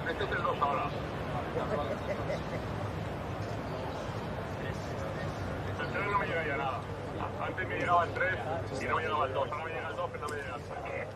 Este es el 2 ahora. El 3 no me llegaría nada. Antes me llegaba el 3 y no me llegaba el 2. Ahora me llega el 2, pero no me llega el 3.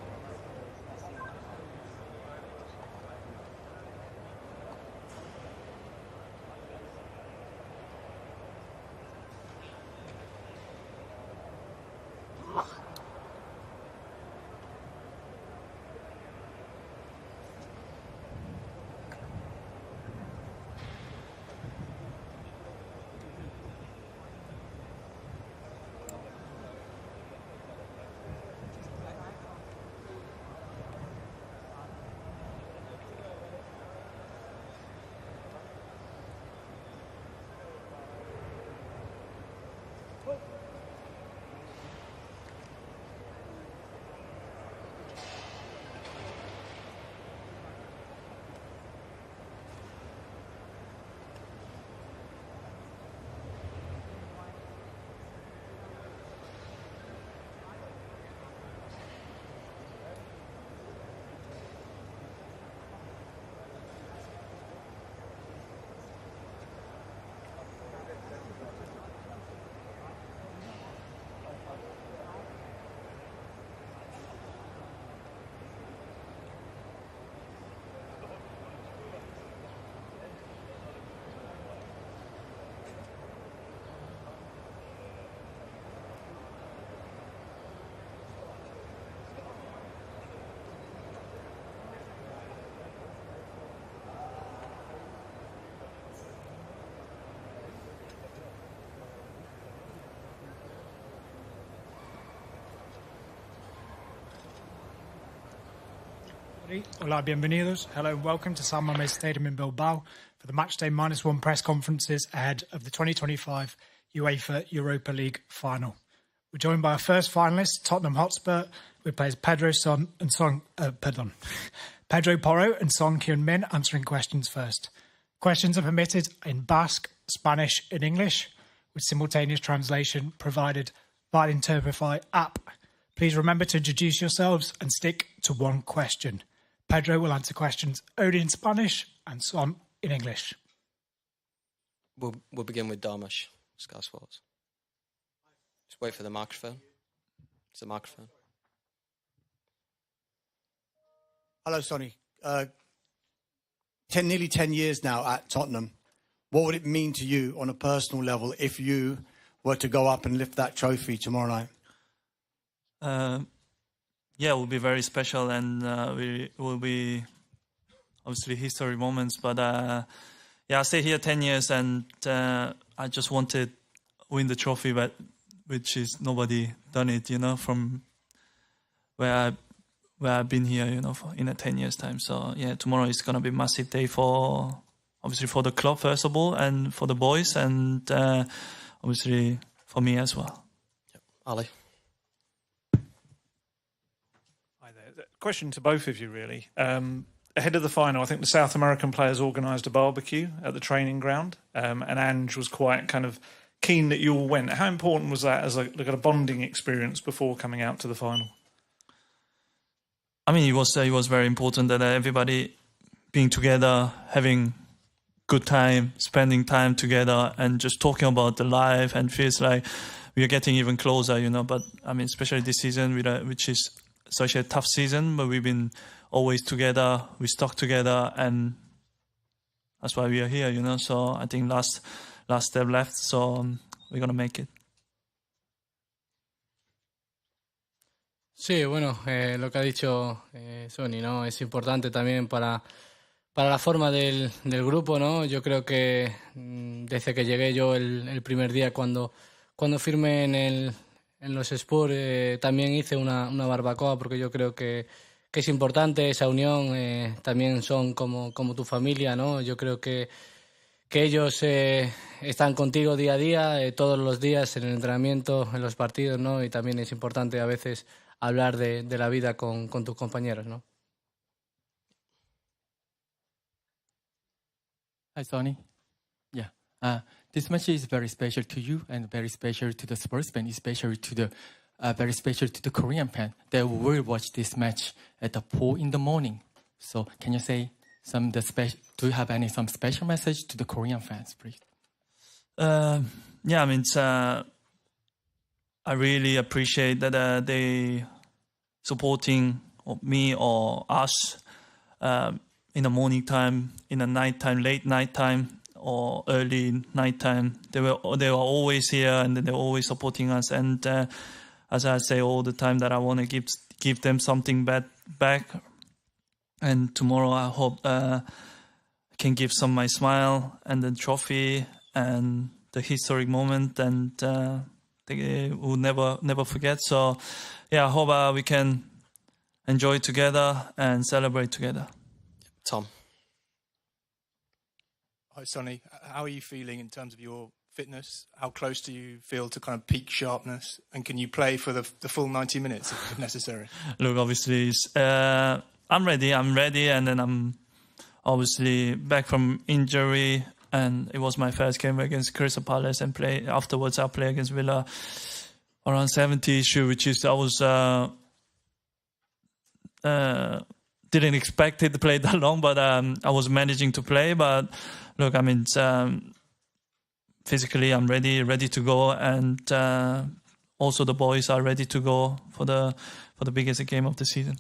Hola, bienvenidos. Hello and welcome to San Mamés Stadium in Bilbao for the Matchday -1 press conferences ahead of the 2025 UEFA Europa League final. We're joined by our first finalist, Tottenham Hotspur, with players Pedro Porro and Son Heung-min answering questions first. Questions are permitted in Basque, Spanish and English, with simultaneous translation provided via the Interpretify app. Please remember to introduce yourselves and stick to one question. Pedro will answer questions only in Spanish and Son in English. We'll begin with Darmash, Sky Sports. Just wait for the microphone. It's the microphone. Hello, Sonny. Nearly 10 years now at Tottenham. What would it mean to you on a personal level if you were to go up and lift that trophy tomorrow night? Yeah, it will be very special, and it will be obviously history moments. But yeah, I stayed here 10 years, and I just wanted to win the trophy, but which is nobody done it, from where I've been here, in a 10 years time. So yeah, tomorrow is gonna be a massive day obviously for the club first of all, and for the boys, and obviously for me as well. Yep. Ali. Question to both of you, really. Ahead of the final, I think the South American players organised a barbecue at the training ground, and Ange was quite kind of keen that you all went. How important was that as a bonding experience before coming out to the final? I mean, it was very important that everybody being together, having good time, spending time together, and just talking about the life, and feels like we are getting even closer, But I mean, especially this season, which is such a tough season, but we've been always together, we stuck together, and that's why we are here, So I think last step left, so we're gonna make it. Sí, bueno, lo que ha dicho Sonny, ¿no? Es importante también para la forma del grupo, ¿no? Yo creo que desde que llegué yo el primer día cuando firmé en los Spurs, también hice una barbacoa, porque yo creo que es importante esa unión. También son como tu familia, ¿no? Yo creo que ellos están contigo día a día, todos los días en el entrenamiento, en los partidos, ¿no? Y también es importante a veces hablar de la vida con tus compañeros, ¿no? Hi, Sonny. Yeah. This match is very special to you and very special to the Spurs fan, especially very special to the Korean fan that will watch this match at 4 in the morning. So can you say do you have some special message to the Korean fans, please? Yeah, I mean, I really appreciate that they supporting me or us in the morning time, in the night time, late night time, or early night time. They were always here, and they were always supporting us. And as I say all the time, that I want to give them something back. And tomorrow I hope I can give some my smile and the trophy and the historic moment, and they will never forget. So yeah, I hope we can enjoy together and celebrate together. Tom. Hi, Sonny. How are you feeling in terms of your fitness? How close do you feel to kind of peak sharpness? And can you play for the full 90 minutes if necessary? Look, obviously, I'm ready, and then I'm obviously back from injury, and it was my first game against Crystal Palace, and afterwards I play against Villa around 70 issue, which is I was didn't expect it to play that long, but I was managing to play. But look, I mean, physically I'm ready to go, and also the boys are ready to go for the biggest game of the season.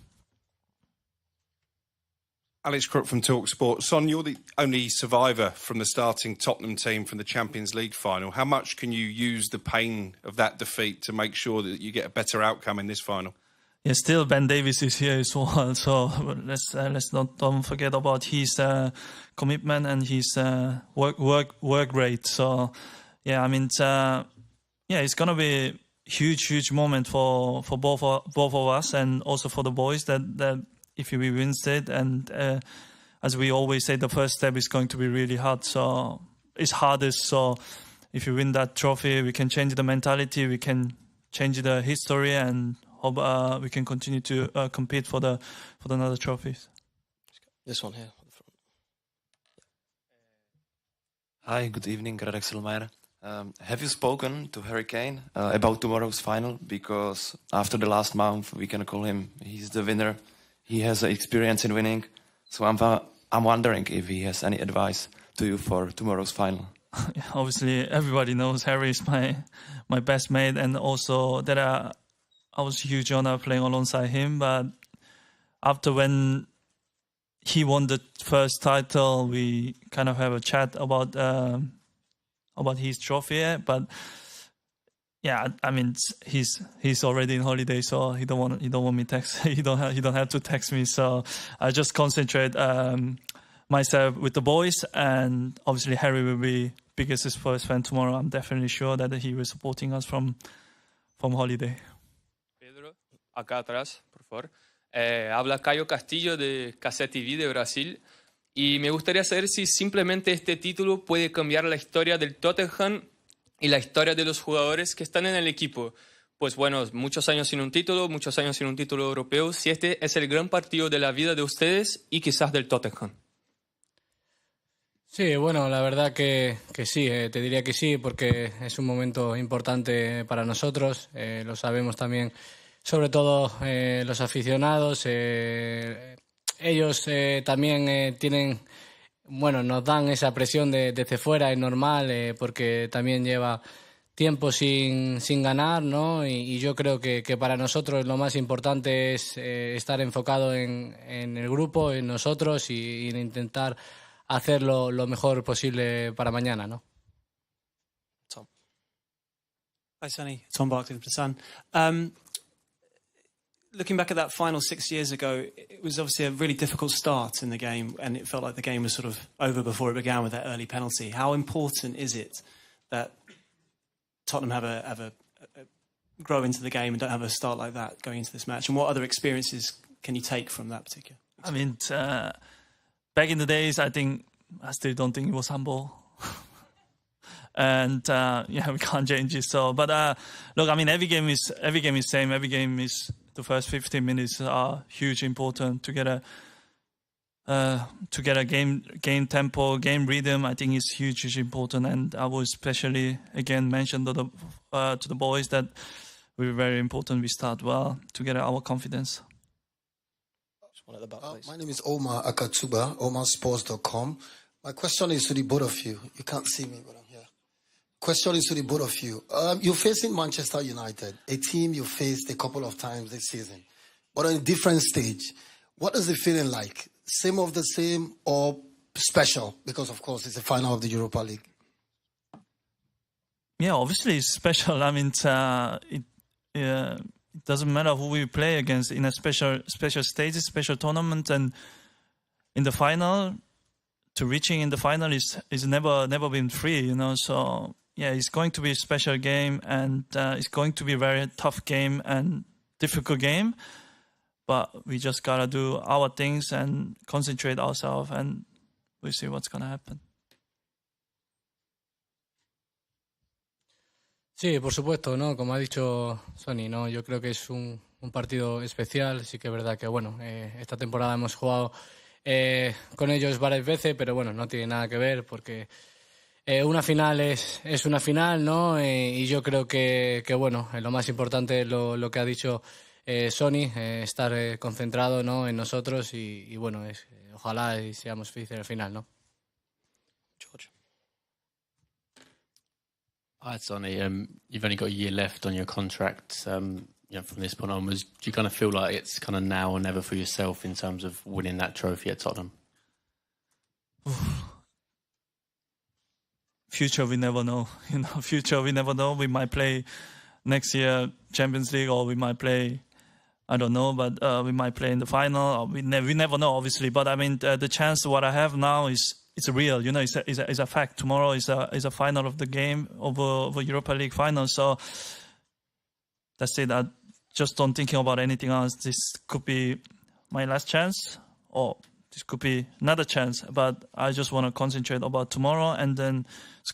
Alex Crook from TalkSport. Son, you're the only survivor from the starting Tottenham team from the Champions League final. How much can you use the pain of that defeat to make sure that you get a better outcome in this final? Yeah, still Ben Davies is here as well, so let's not don't forget about his commitment and his work rate. So yeah, I mean, it's gonna be a huge moment for both of us, and also for the boys that if we win it, and as we always say, the first step is going to be really hard. So it's hardest. So if you win that trophy, we can change the mentality, we can change the history, and hope we can continue to compete for the another trophies. This one here. Hi, good evening, Radek Silmeijer. Have you spoken to Harry Kane about tomorrow's final? Because after the last month, we can call him, he's the winner. He has experience in winning. So I'm wondering if he has any advice to you for tomorrow's final. Yeah, obviously, everybody knows Harry is my best mate, and also that I was a huge honor playing alongside him. But after when he won the first title, we kind of have a chat about his trophy. But yeah, I mean, he's already in holiday, so he don't want me text. he don't have to text me. So I just concentrate myself with the boys, and obviously Harry will be biggest Spurs fan tomorrow. I'm definitely sure that he will supporting us from holiday. Pedro, acá atrás, por favor. Habla Caio Castillo de KCTV de Brasil, y me gustaría saber si simplemente este título puede cambiar la historia del Tottenham y la historia de los jugadores que están en el equipo. Pues bueno, muchos años sin un título europeo. Si este es el gran partido de la vida de ustedes y quizás del Tottenham. Sí, bueno, la verdad que sí, te diría que sí, porque es un momento importante para nosotros. Lo sabemos también, sobre todo los aficionados. Ellos también tienen... Bueno, nos dan esa presión desde fuera, es normal, porque también lleva tiempo sin ganar, ¿no? Y yo creo que para nosotros lo más importante es estar enfocado en el grupo, en nosotros, y en intentar hacerlo lo mejor posible para mañana, ¿no? Tom. Hi, Sonny. Tom Barkley from The Sun. Looking back at that final 6 years ago, it was obviously a really difficult start in the game, and it felt like the game was sort of over before it began with that early penalty. How important is it that Tottenham have a grow into the game and don't have a start like that going into this match? And what other experiences can you take from that particular experience? I mean, back in the days, I still don't think it was humble. And yeah, we can't change it. So, but look, I mean, every game is same. Every game is the first 15 minutes are huge important to get a game tempo, game rhythm. I think is huge important. And I will especially again mention to the boys that we're very important. We start well to get our confidence. One at the back, please. My name is Omar Akatuba, omarsports.com. My question is to the both of you. You can't see me, but I'm here. Question is to the both of you. You're facing Manchester United, a team you faced a couple of times this season, but on a different stage. What is the feeling like? Same of the same or special? Because, of course, it's the final of the Europa League. Yeah, obviously it's special. I mean, it doesn't matter who we play against in a special stage, special tournament, and in the final, to reaching in the final is never been free, you know. So yeah, it's going to be a special game, and it's going to be a very tough game and difficult game. But we just gotta do our things and concentrate ourselves, and we'll see what's gonna happen. Sí, por supuesto, ¿no? Como ha dicho Sonny, ¿no? Yo creo que es un partido especial. Sí que es verdad que, bueno, esta temporada hemos jugado con ellos varias veces, pero bueno, no tiene nada que ver porque una final es una final, ¿no? Y yo creo que bueno, lo más importante es lo que ha dicho Sonny, estar concentrado, ¿no? En nosotros y bueno, ojalá y seamos felices al final, ¿no? George. Hi, Sonny. You've only got a year left on your contract. From this point onwards, do you kind of feel like it's kind of now or never for yourself in terms of winning that trophy at Tottenham? Future, we never know. You know, future, we never know. We might play next year Champions League, or we might play, I don't know, but we might play in the final. Or we never know, obviously. But I mean, the chance what I have now is. It's real, you know. It's a fact. Tomorrow is a final of the game over Europa League final. So that's it. I just don't thinking about anything else. This could be my last chance, or this could be another chance. But I just want to concentrate about tomorrow, and then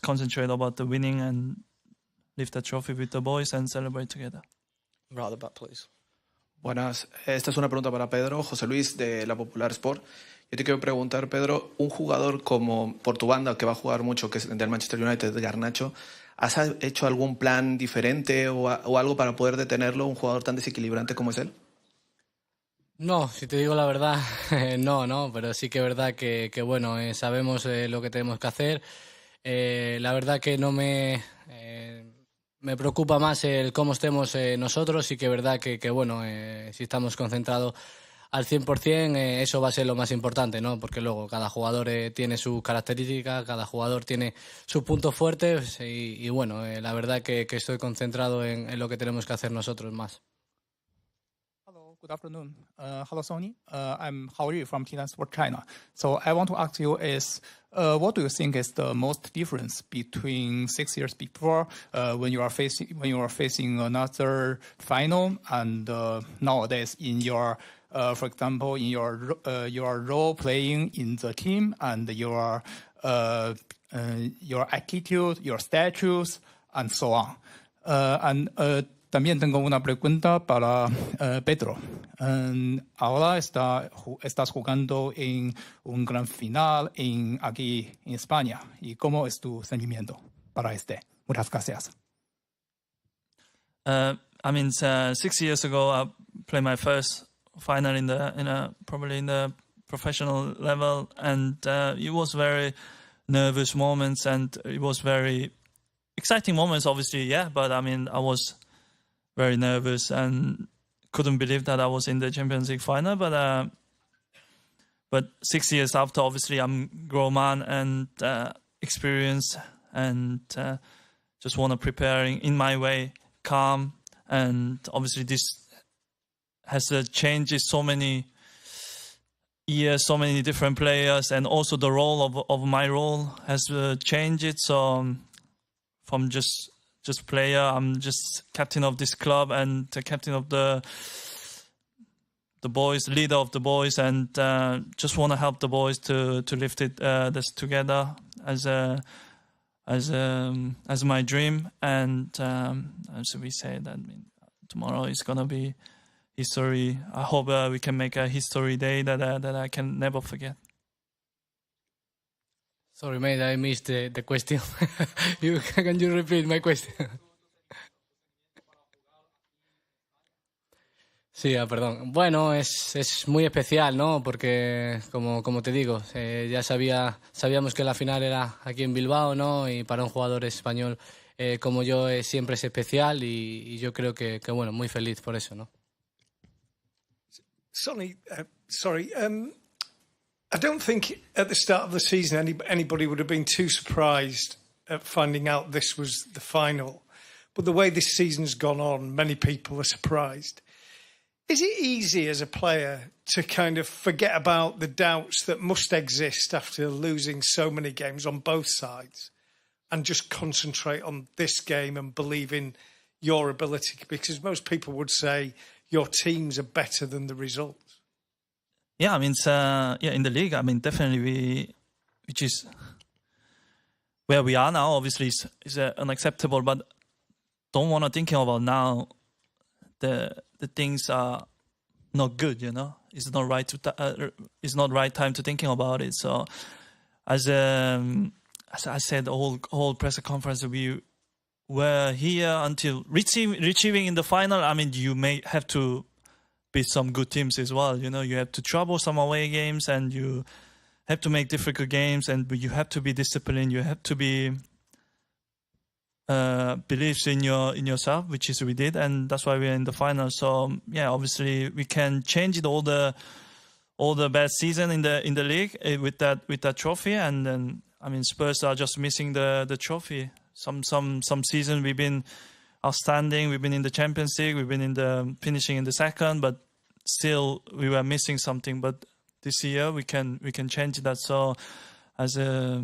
concentrate about the winning and lift the trophy with the boys and celebrate together. Right at the back, please. Buenas. Esta es una pregunta para Pedro, José Luis de La Popular Sport. Yo te quiero preguntar, Pedro, un jugador como por tu banda, que va a jugar mucho, que es del Manchester United, Garnacho, ¿has hecho algún plan diferente o algo para poder detenerlo, un jugador tan desequilibrante como es él? No, si te digo la verdad, no, pero sí que es verdad que bueno, sabemos lo que tenemos que hacer. La verdad que no me preocupa más el cómo estemos nosotros. Sí que es verdad que bueno, si estamos concentrados al 100%, eso va a ser lo más importante, ¿no? Porque luego cada jugador tiene sus características, cada jugador tiene sus puntos fuertes y bueno, la verdad que estoy concentrado en lo que tenemos que hacer nosotros más. Hello, good afternoon. Hello, Sonny. I'm Haori from TNT Sports China. So I want to ask you what do you think is the most difference between 6 years before when you are facing another final and nowadays in your for example, in your role playing in the team and your attitude, your statues, and so on. También tengo una pregunta para Pedro. Ahora estás jugando en un gran final aquí en España. ¿Y cómo es tu sentimiento para este? Muchas gracias. I mean, 6 years ago, I played my first final probably in the professional level, and it was very nervous moments, and it was very exciting moments, obviously, yeah. But I mean, I was very nervous and couldn't believe that I was in the Champions League final. But 6 years after, obviously, I'm grown man and experienced, and just want to prepare in my way, calm, and obviously this has changed so many years, so many different players, and also the role of my role has changed. So from just player, I'm just captain of this club and the captain of the boys, leader of the boys, and just want to help the boys to lift it this together as my dream. And as we say, that tomorrow is gonna be history. I hope we can make a history day that I can never forget. Sorry, mate, I missed the question. Can you repeat my question? Sí, perdón. Bueno, es muy especial, ¿no? Porque, como te digo, ya sabíamos que la final era aquí en Bilbao, ¿no? Y para un jugador español como yo siempre es especial y yo creo que, bueno, muy feliz por eso, ¿no? Sonny, sorry. I don't think at the start of the season anybody would have been too surprised at finding out this was the final. But the way this season's gone on, many people are surprised. Is it easy as a player to kind of forget about the doubts that must exist after losing so many games on both sides and just concentrate on this game and believe in your ability? Because most people would say your teams are better than the results. Yeah, I mean, in the league, I mean, definitely which is where we are now, obviously is unacceptable, but don't want to thinking about now the things are not good, you know. It's not right it's not right time to thinking about it. So, as I said, the whole press conference, we were here until reaching in the final. I mean, you may have to beat some good teams as well. You know, you have to trouble some away games, and you have to make difficult games, and you have to be disciplined. You have to be believes in yourself, which is we did, and that's why we're in the final. So yeah, obviously we can change it all the bad season in the league with that trophy, and then I mean Spurs are just missing the trophy. Some season we've been outstanding. We've been in the Champions League. We've been in the finishing in the second, but still we were missing something. But this year we can change that. So as a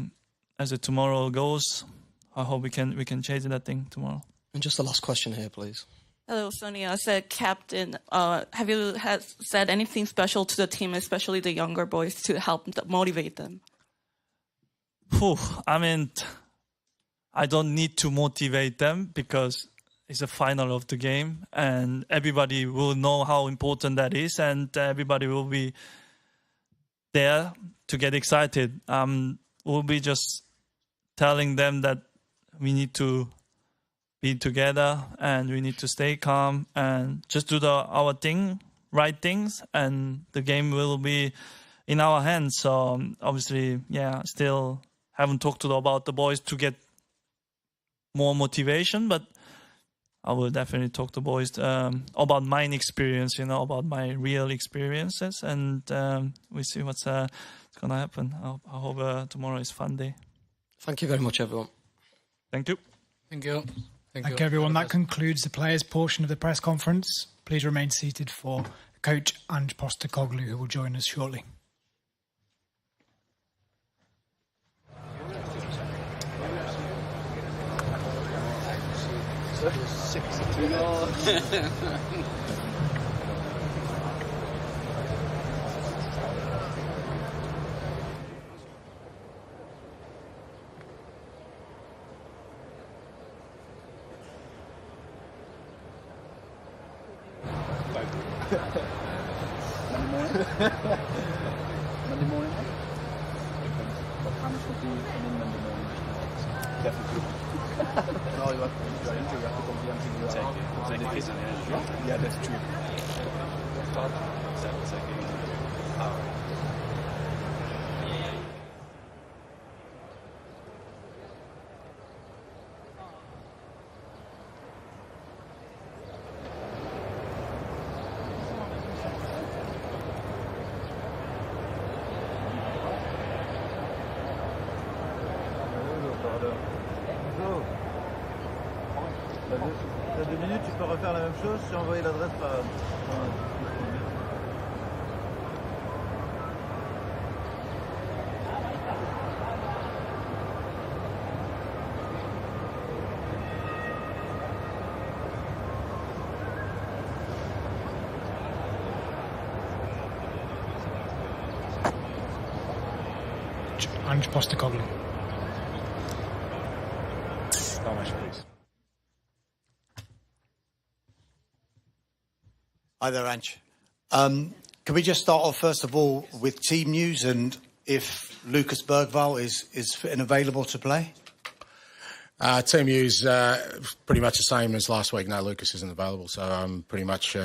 tomorrow goes, I hope we can change that thing tomorrow. And just the last question here, please. Hello, Sonny. As a captain, have you said anything special to the team, especially the younger boys, to help motivate them? I mean, I don't need to motivate them because it's a final of the game, and everybody will know how important that is, and everybody will be there to get excited. We'll be just telling them that we need to be together and we need to stay calm and just do our right things, and the game will be in our hands. So obviously, yeah, still haven't talked about the boys to get more motivation, but I will definitely talk to boys about my experience, you know, about my real experiences, and we see what's going to happen. I hope tomorrow is a fun day. Thank you very much, everyone. Thank you. Thank you. Thank you, everyone. That concludes the players' portion of the press conference. Please remain seated for Coach Ange Postecoglou, who will join us shortly. Monday morning? What time should be in Monday morning? Definitely. No, you have to come here until you are. Yeah, that's true. T'as 2 minutes, tu peux refaire la même chose, si envoyer l'adresse par... Ange Postecoglou. Please. Hi there, Ange. Can we just start off, first of all, with team news and if Lucas Bergvall is fit and available to play? Team news, pretty much the same as last week. No, Lucas isn't available, so pretty much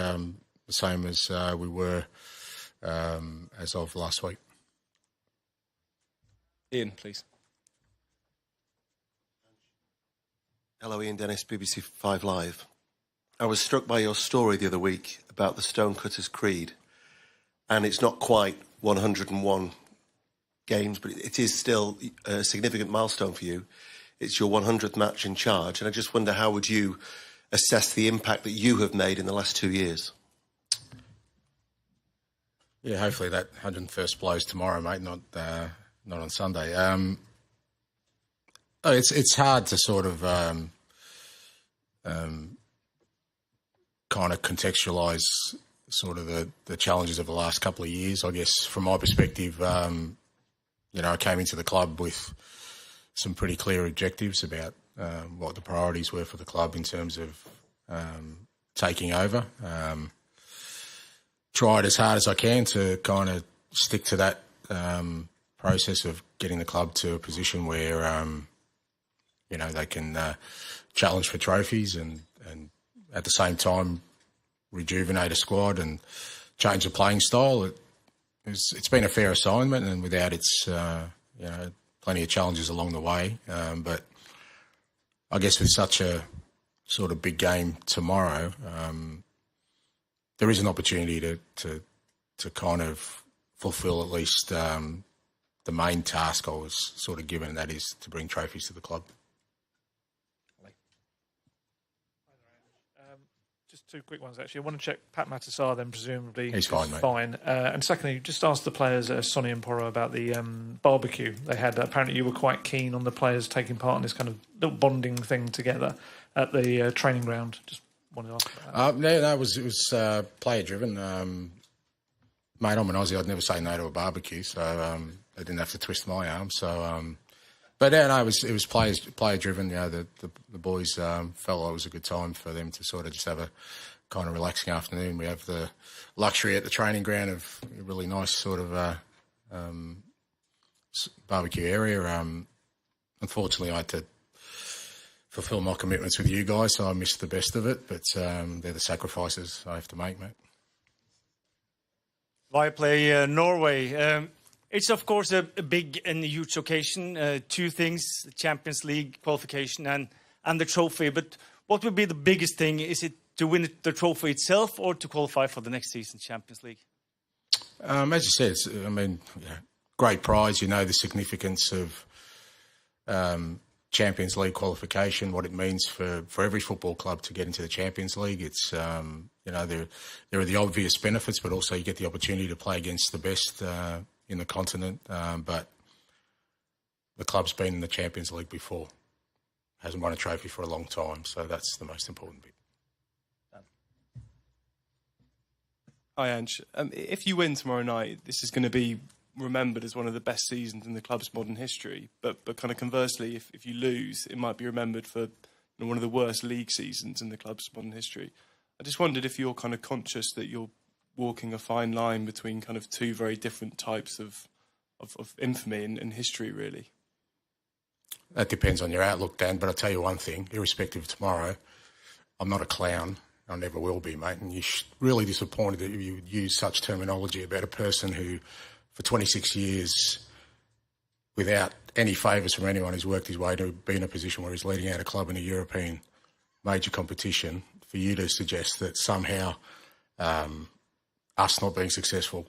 the same as we were as of last week. Ian, please. Hello, Ian Dennis, BBC 5 Live. I was struck by your story the other week about the Stonecutters Creed, and it's not quite 101 games, but it is still a significant milestone for you. It's your 100th match in charge, and I just wonder, how would you assess the impact that you have made in the last 2 years? Yeah, hopefully that 101st blows tomorrow, mate, not on Sunday. It's hard to sort of kind of contextualise sort of the challenges of the last couple of years. I guess from my perspective, I came into the club with some pretty clear objectives about what the priorities were for the club in terms of taking over. Tried as hard as I can to kind of stick to that process of getting the club to a position where, they can challenge for trophies and at the same time rejuvenate a squad and change the playing style. It's been a fair assignment, and without its, plenty of challenges along the way. But I guess with such a sort of big game tomorrow, there is an opportunity to kind of fulfil at least the main task I was sort of given, and that is to bring trophies to the club. Just two quick ones, actually. I want to check Pat Matasar, then presumably he's fine, mate. Fine. And secondly, just ask the players, Sonny and Porro, about the barbecue they had. Apparently you were quite keen on the players taking part in this kind of little bonding thing together at the training ground. Just wanted to ask about that. It was player driven. Mate, I'm an Aussie. I'd never say no to a barbecue, so they didn't have to twist my arm. So, it was player driven. The boys felt like it was a good time for them to sort of just have a kind of relaxing afternoon. We have the luxury at the training ground of a really nice sort of barbecue area. Unfortunately, I had to fulfil my commitments with you guys, so I missed the best of it. But they're the sacrifices I have to make, mate. Viaplay Norway. It's, of course, a big and huge occasion. Two things, the Champions League qualification and the trophy. But what would be the biggest thing? Is it to win the trophy itself or to qualify for the next season's Champions League? As you said, great prize. You know the significance of Champions League qualification, what it means for every football club to get into the Champions League. It's, there are the obvious benefits, but also you get the opportunity to play against the best in the continent. But the club's been in the Champions League before, hasn't won a trophy for a long time, so that's the most important bit. Hi, Ange. If you win tomorrow night, this is going to be remembered as one of the best seasons in the club's modern history. But kind of conversely, if you lose, it might be remembered for one of the worst league seasons in the club's modern history. I just wondered if you're kind of conscious that you're walking a fine line between kind of two very different types of infamy in history, really. That depends on your outlook, Dan, but I'll tell you one thing, irrespective of tomorrow, I'm not a clown. I never will be, mate. And you're really disappointed that you would use such terminology about a person who, for 26 years, without any favours from anyone, who's worked his way to be in a position where he's leading out a club in a European major competition. For you to suggest that somehow us not being successful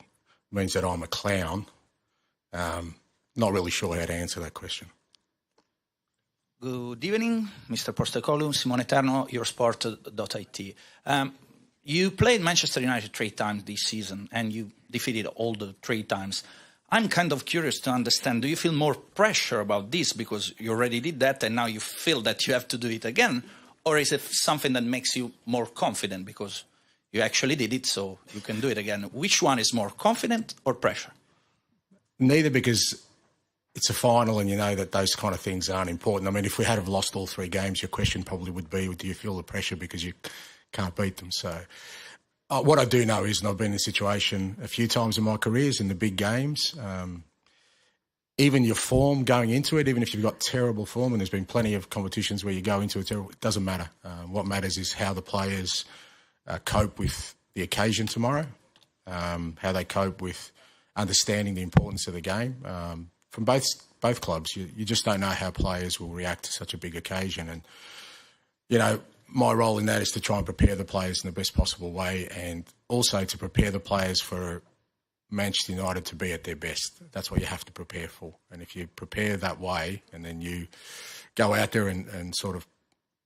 means that I'm a clown, not really sure how to answer that question. Good evening, Mr. Postecoglou, Simone Eterno, Eurosport.it. You played Manchester United 3 times this season, and you defeated all the 3 times. I'm kind of curious to understand, do you feel more pressure about this because you already did that and now you feel that you have to do it again? Or is it something that makes you more confident because you actually did it, so you can do it again? Which one is more, confident or pressure? Neither, because it's a final and you know that those kind of things aren't important. I mean, if we had have lost all 3 games, your question probably would be, do you feel the pressure because you can't beat them? So what I do know is, and I've been in this situation a few times in my careers in the big games, even your form going into it, even if you've got terrible form, and there's been plenty of competitions where you go into it terrible, it doesn't matter. What matters is how the players cope with the occasion tomorrow, how they cope with understanding the importance of the game. From both clubs, you just don't know how players will react to such a big occasion. And, you know, my role in that is to try and prepare the players in the best possible way, and also to prepare the players for Manchester United to be at their best. That's what you have to prepare for. And if you prepare that way and then you go out there and sort of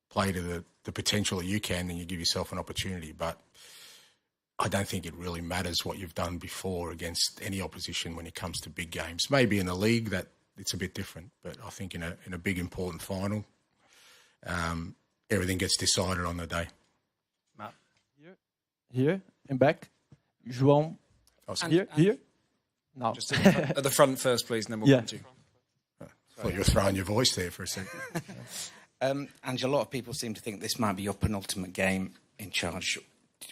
play to the potential that you can, then you give yourself an opportunity. But I don't think it really matters what you've done before against any opposition when it comes to big games. Maybe in a league that it's a bit different, but I think in a big important final, everything gets decided on the day. Matt. Here, in back. João. Here. No. Just at the front first, please, and then we'll come to you. I thought you were throwing your voice there for a second. Ange, a lot of people seem to think this might be your penultimate game in charge.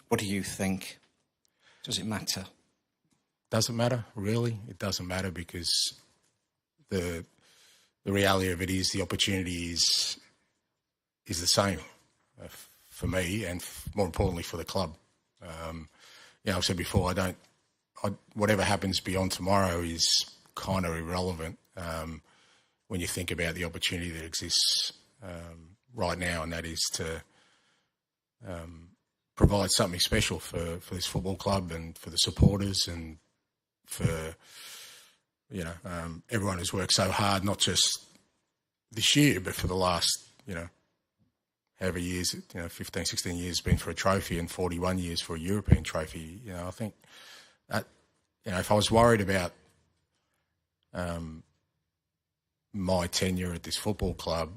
What do you think? Does it matter? Doesn't matter, really. It doesn't matter, because the reality of it is the opportunity is the same for me, and more importantly for the club. You know, I've said before, whatever happens beyond tomorrow is kind of irrelevant when you think about the opportunity that exists right now, and that is to provide something special for this football club and for the supporters and for, you know, everyone who's worked so hard, not just this year, but for the last, you know, however years, 15, 16 years been for a trophy, and 41 years for a European trophy. You know, I think that, you know, if I was worried about my tenure at this football club,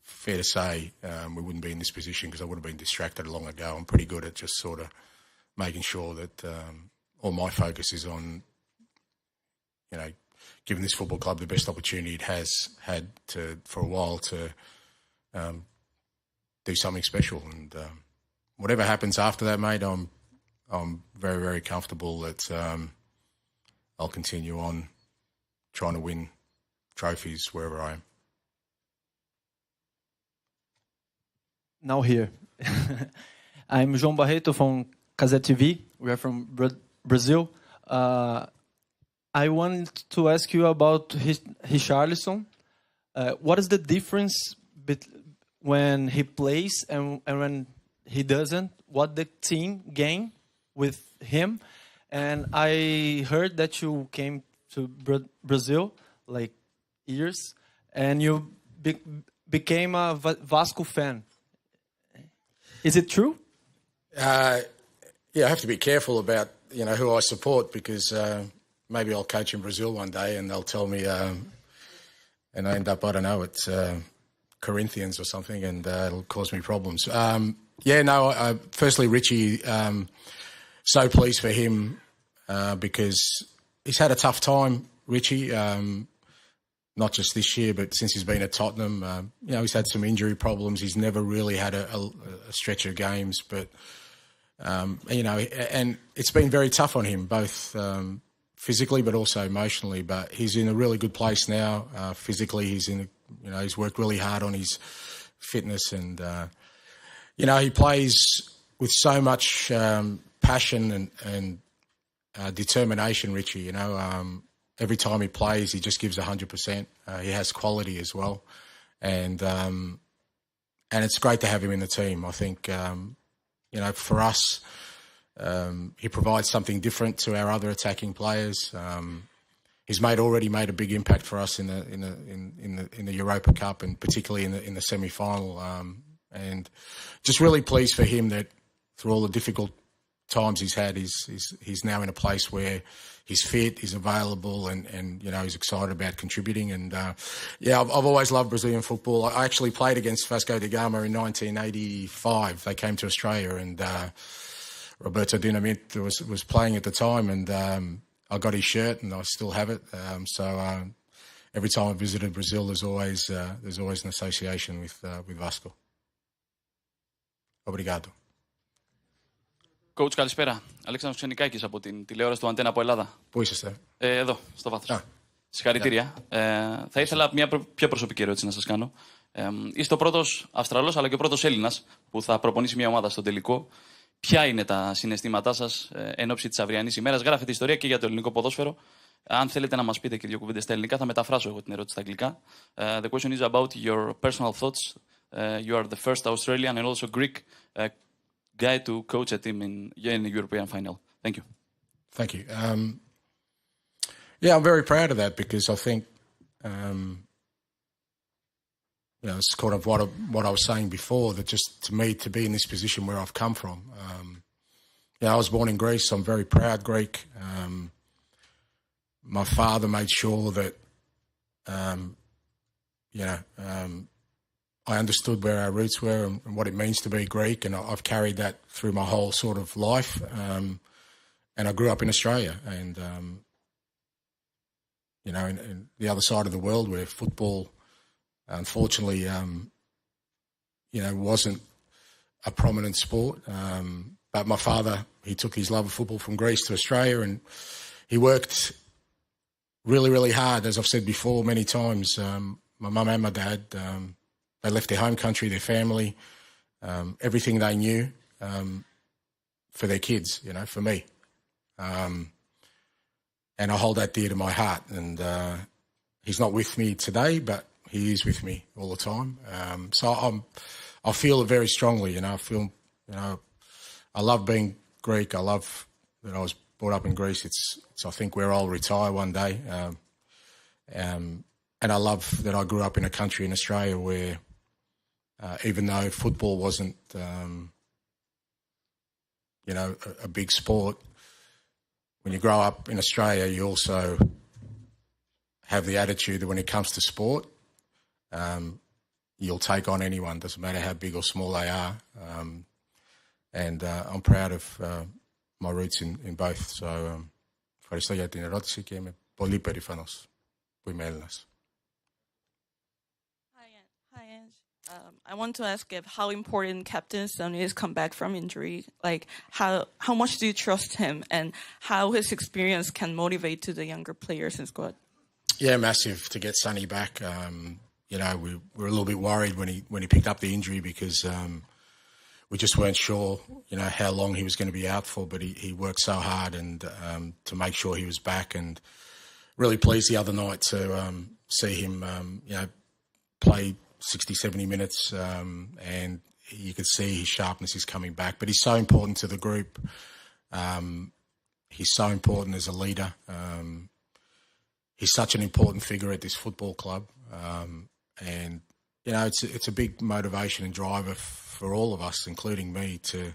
fair to say we wouldn't be in this position, because I would have been distracted long ago. I'm pretty good at just sort of making sure that all my focus is on, you know, giving this football club the best opportunity it has had for a while to do something special. And whatever happens after that, mate, I'm very, very comfortable that I'll continue on trying to win trophies wherever I am. Now here. I'm João Barreto from Casé TV. We are from Brazil. I want to ask you about Richarlison. What is the difference when he plays and when he doesn't? What the team gain with him? And I heard that you came to Brazil like years, and you became a Vasco fan. Is it true? Yeah, I have to be careful about, you know, who I support, because maybe I'll coach in Brazil one day and they'll tell me, and I end up, I don't know, it's Corinthians or something, and it'll cause me problems. Firstly, Richie, so pleased for him because he's had a tough time, Richie, not just this year, but since he's been at Tottenham. You know, he's had some injury problems. He's never really had a stretch of games, but, you know, and it's been very tough on him, both physically but also emotionally. But he's in a really good place now. Physically, he's he's worked really hard on his fitness, and, you know, he plays with so much passion and determination, Richie, you know. Every time he plays, he just gives 100%. He has quality as well, and it's great to have him in the team. I think you know, for us, he provides something different to our other attacking players. He's already made a big impact for us in the Europa Cup, and particularly in the semi-final. And just really pleased for him that through all the difficult times he's had, he's now in a place where he's fit, he's available, and you know, he's excited about contributing. And I've always loved Brazilian football. I actually played against Vasco da Gama in 1985. They came to Australia, and Roberto Dinamite was playing at the time, and I got his shirt, and I still have it. So every time I visited Brazil, there's always an association with Vasco. Obrigado. Coach, καλησπέρα. Αλέξανδρος Ξενικάκης από την τηλεόραση του Αντένα από Ελλάδα. Πού είσαστε? Εδώ, στο βάθος. Συγχαρητήρια. Θα ήθελα μια πιο προσωπική ερώτηση να σας κάνω. Είστε ο πρώτος Αυστραλός αλλά και ο πρώτος Έλληνας που θα προπονήσει μια ομάδα στο τελικό. ποια είναι τα συναισθήματά σας εν ώψη της αυριανής ημέρας. Γράφετε ιστορία και για το ελληνικό ποδόσφαιρο. Αν θέλετε να μας πείτε και δύο κουβέντες στα ελληνικά, θα μεταφράσω εγώ την ερώτηση στα αγγλικά. The question is about your personal thoughts. You are the first Australian and also Greek guy to coach a team in the European final. Thank you. Thank you. Yeah, I'm very proud of that because I think, it's kind of what I was saying before, that just to me, to be in this position where I've come from. I was born in Greece. I'm very proud Greek. My father made sure that, I understood where our roots were and what it means to be Greek, and I've carried that through my whole sort of life. And I grew up in Australia, and in the other side of the world where football, unfortunately, wasn't a prominent sport. But my father, he took his love of football from Greece to Australia, and he worked really, really hard. As I've said before many times, my mum and my dad, they left their home country, their family, everything they knew for their kids, for me. And I hold that dear to my heart. And he's not with me today, but he is with me all the time. So I feel it very strongly. I feel, I love being Greek. I love that I was brought up in Greece. It's I think where I'll retire one day. And I love that I grew up in a country in Australia where, even though football wasn't, a big sport, when you grow up in Australia, you also have the attitude that when it comes to sport, you'll take on anyone, doesn't matter how big or small they are. And I'm proud of my roots in both. So, ευχαριστώ για την ερώτηση και είμαι πολύ περήφανος που είμαι Έλληνας. Hi, Ange. I want to ask if how important Captain Sonny's come back from injury. Like, how much do you trust him, and how his experience can motivate to the younger players in squad? Yeah, massive to get Sonny back. We were a little bit worried when he picked up the injury because we just weren't sure, how long he was going to be out for. But he worked so hard and to make sure he was back, and really pleased the other night to see him, play 60, 70 minutes, and you could see his sharpness is coming back. But he's so important to the group. He's so important as a leader. He's such an important figure at this football club. And, it's a big motivation and driver for all of us, including me, to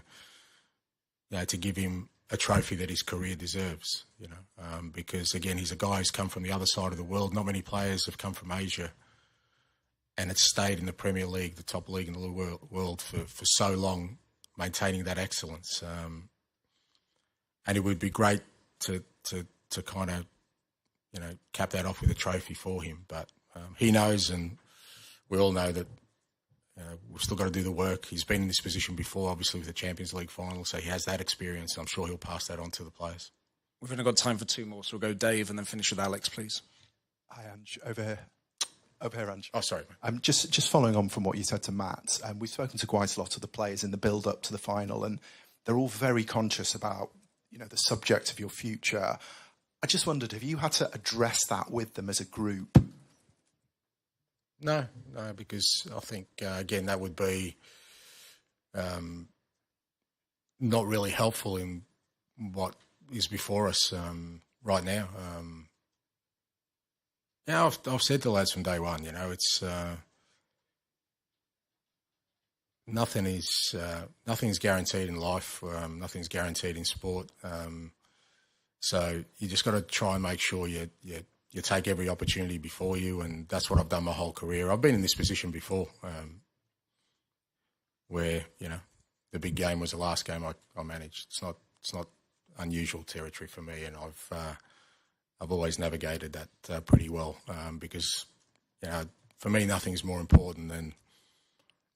give him a trophy that his career deserves, because, again, he's a guy who's come from the other side of the world. Not many players have come from Asia and it's stayed in the Premier League, the top league in the world for so long, maintaining that excellence. And it would be great to kind of, cap that off with a trophy for him. But he knows, and we all know that we've still got to do the work. He's been in this position before, obviously, with the Champions League final, so he has that experience, and I'm sure he'll pass that on to the players. We've only got time for two more, so we'll go Dave and then finish with Alex, please. Hi, Ange. Over here, Ange. Oh, sorry. Just following on from what you said to Matt, we've spoken to quite a lot of the players in the build-up to the final, and they're all very conscious about, the subject of your future. I just wondered, have you had to address that with them as a group? No, because I think, again, that would be not really helpful in what is before us right now. I've said to lads from day one, it's nothing's guaranteed in life. Nothing's guaranteed in sport. So you just got to try and make sure you take every opportunity before you, and that's what I've done my whole career. I've been in this position before, where the big game was the last game I managed. It's not unusual territory for me, and I've always navigated that pretty well, because for me nothing's more important than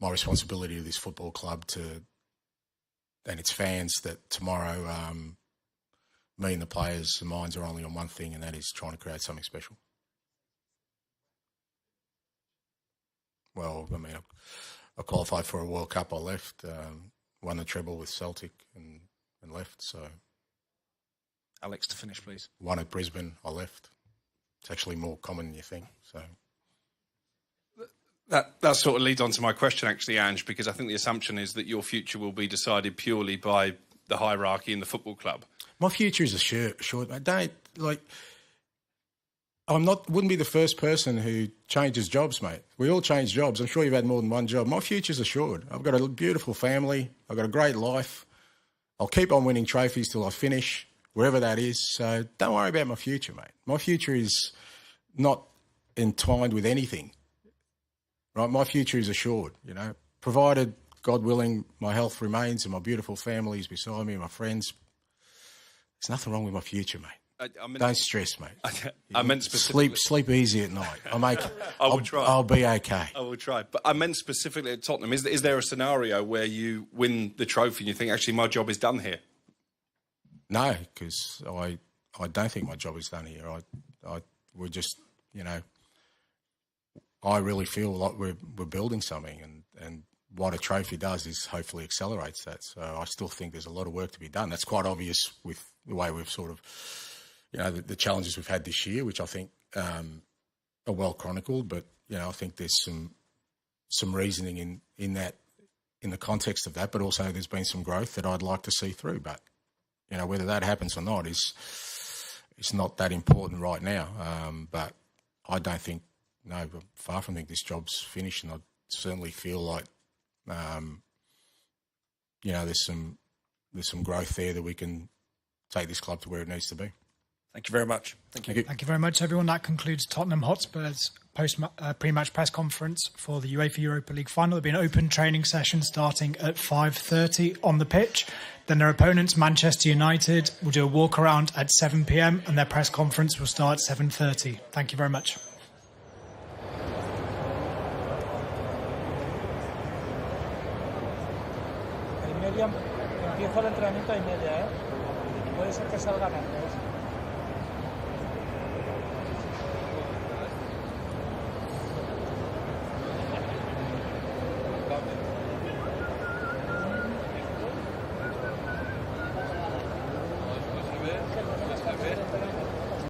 my responsibility to this football club and its fans, that tomorrow me and the players' minds are only on one thing, and that is trying to create something special. Well, I qualified for a World Cup. I left. won the treble with Celtic and left. So, Alex, to finish, please. Won at Brisbane, I left. It's actually more common than you think. So. That sort of leads on to my question, actually, Ange, because I think the assumption is that your future will be decided purely by the hierarchy in the football club. My future is assured. Wouldn't be the first person who changes jobs, mate. We all change jobs. I'm sure you've had more than one job. My future's assured. I've got a beautiful family. I've got a great life. I'll keep on winning trophies till I finish, wherever that is. So don't worry about my future, mate. My future is not entwined with anything. Right? My future is assured, provided, God willing, my health remains and my beautiful family is beside me and my friends. There's nothing wrong with my future, mate. Don't stress, mate. I meant specifically... Sleep easy at night. I will try. I'll be okay. I will try. But I meant specifically at Tottenham. Is there a scenario where you win the trophy and you think, actually, my job is done here? No, because I don't think my job is done here. We're just, I really feel like we're building something, and what a trophy does is hopefully accelerates that. So I still think there's a lot of work to be done. That's quite obvious with the way we've sort of, the challenges we've had this year, which I think are well chronicled. But I think there's some reasoning in that, in the context of that. But also there's been some growth that I'd like to see through. But whether that happens or not is not that important right now. But I don't think. No, but far from think this job's finished, and I certainly feel like, there's some growth there that we can take this club to where it needs to be. Thank you very much. Thank you. Thank you very much, everyone. That concludes Tottenham Hotspur's pre-match press conference for the UEFA Europa League final. There'll be an open training session starting at 5:30 on the pitch. Then their opponents, Manchester United, will do a walk around at 7 p.m. and their press conference will start at 7:30. Thank you very much. Empieza el entrenamiento a y media, ¿eh? Puede ser que salgan antes.